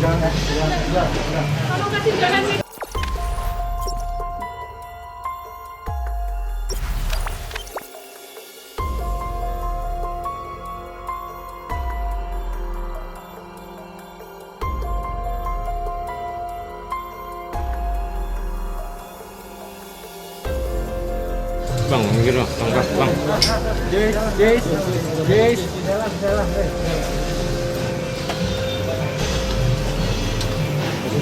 Tolong kasih jalan nih. Bang, minggir bang, bang. Jais.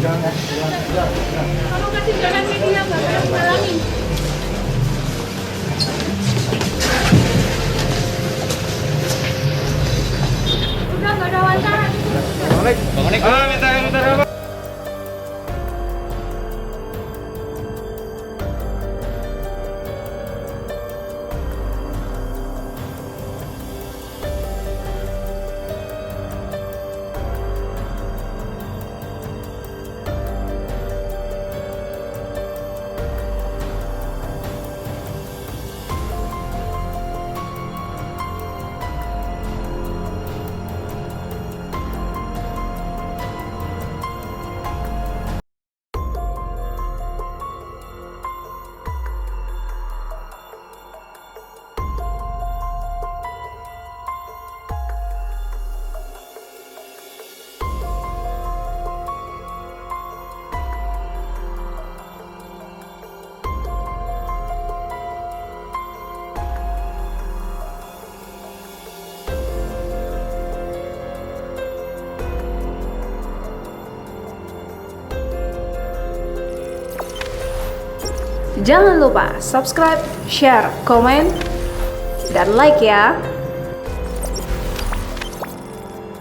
Tolong kasih jalan media Mbak, saya halangi. Udah nggak ada wawancara. Bang Onek. Ah, minta apa? Jangan lupa subscribe, share, komen, dan like ya.